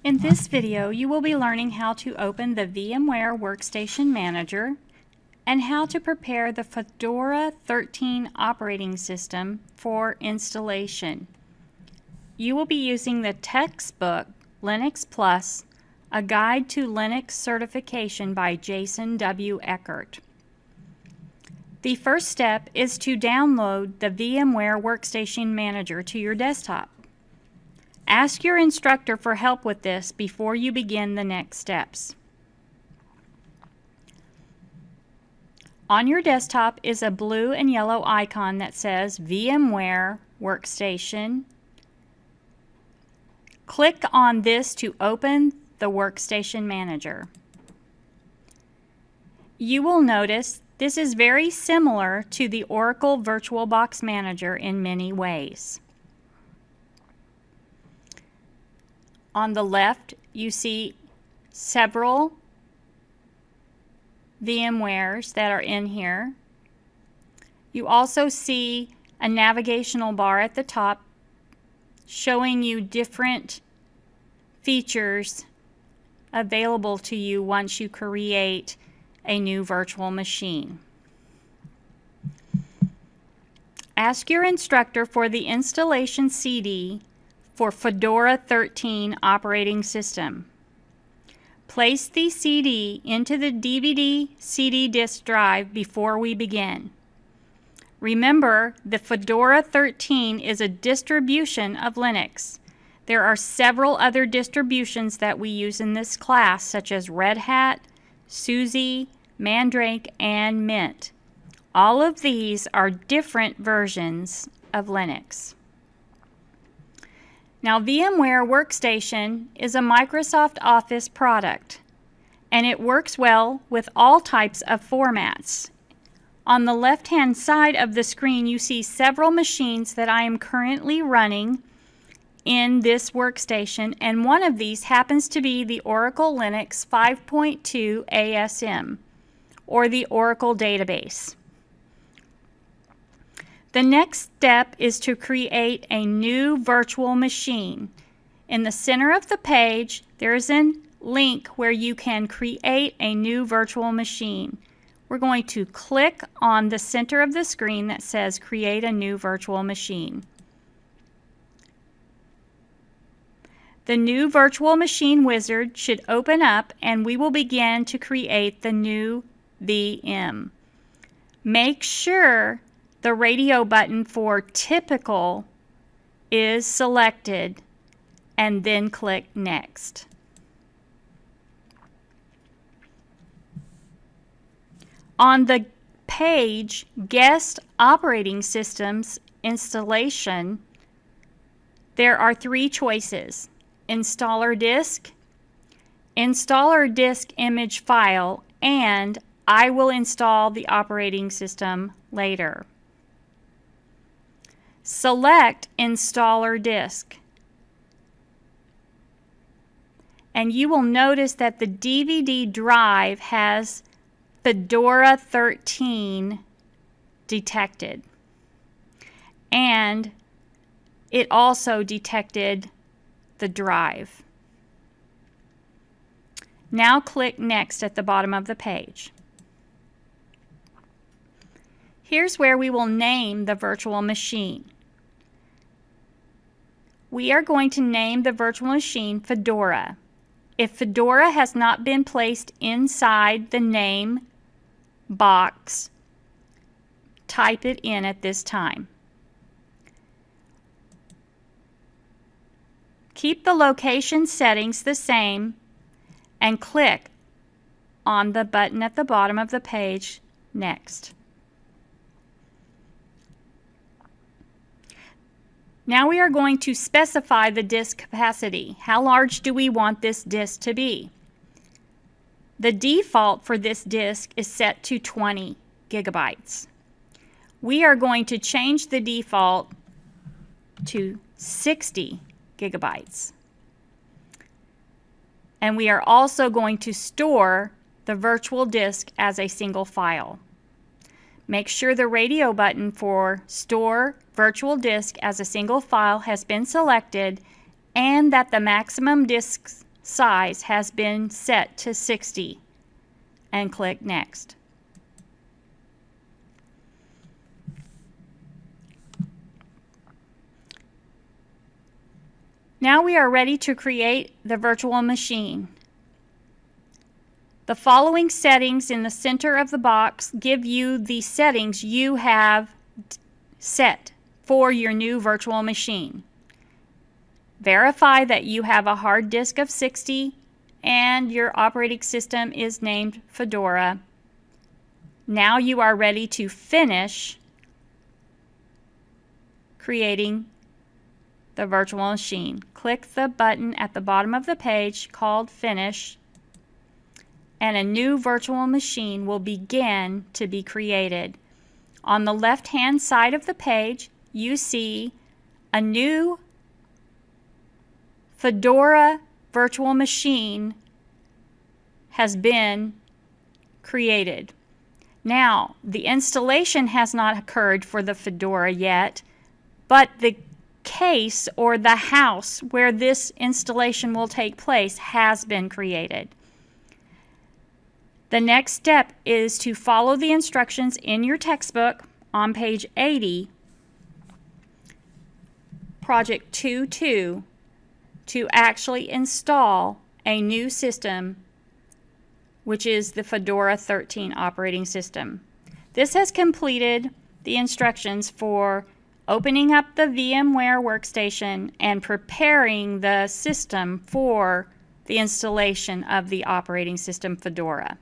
In this video, you will be learning how to open the VMware Workstation Manager and how to prepare the Fedora 13 operating system for installation. You will be using the textbook Linux Plus, A Guide to Linux Certification by Jason W. Eckert. The first step is to download the VMware Workstation Manager to your desktop. Ask your instructor for help with this before you begin the next steps. On your desktop is a blue and yellow icon that says VMware Workstation. Click on this to open the Workstation Manager. You will notice this is very similar to the Oracle VirtualBox Manager in many ways. On the left, you see several VMwares that are in here. You also see a navigational bar at the top showing you different features available to you once you create a new virtual machine. Ask your instructor for the installation CD for Fedora 13 operating system. Place the CD into the DVD CD disk drive before we begin. Remember, the Fedora 13 is a distribution of Linux. There are several other distributions that we use in this class, such as Red Hat, SUSE, Mandrake, and Mint. All of these are different versions of Linux. Now, VMware Workstation is a Microsoft Office product, and it works well with all types of formats. On the left-hand side of the screen, you see several machines that I am currently running in this workstation, and one of these happens to be the Oracle Linux 5.2 ASM, or the Oracle Database. The next step is to create a new virtual machine. In the center of the page, there is a link where you can create a new virtual machine. We're going to click on the center of the screen that says Create a New Virtual Machine. The new virtual machine wizard should open up and we will begin to create the new VM. Make sure the radio button for Typical is selected and then click Next. On the page Guest Operating Systems Installation, there are three choices: Installer Disk, Installer Disk Image File, and I will install the operating system later. Select Installer Disk, and you will notice that the DVD drive has Fedora 13 detected, and it also detected the drive. Now click Next at the bottom of the page. Here's where we will name the virtual machine. We are going to name the virtual machine Fedora. If Fedora has not been placed inside the name box, type it in at this time. Keep the location settings the same and click on the button at the bottom of the page, Next. Now we are going to specify the disk capacity. How large do we want this disk to be? The default for this disk is set to 20 gigabytes. We are going to change the default to 60 gigabytes. And we are also going to store the virtual disk as a single file. Make sure the radio button for Store Virtual Disk as a single file has been selected and that the maximum disk size has been set to 60 and click Next. Now we are ready to create the virtual machine. The following settings in the center of the box give you the settings you have set for your new virtual machine. Verify that you have a hard disk of 60 and your operating system is named Fedora. Now you are ready to finish creating the virtual machine. Click the button at the bottom of the page called Finish, and a new virtual machine will begin to be created. On the left-hand side of the page, you see a new Fedora virtual machine has been created. Now, the installation has not occurred for the Fedora yet, but the case or the house where this installation will take place has been created. The next step is to follow the instructions in your textbook on page 80, Project 2.2, to actually install a new system, which is the Fedora 13 operating system. This has completed the instructions for opening up the VMware workstation and preparing the system for the installation of the operating system Fedora.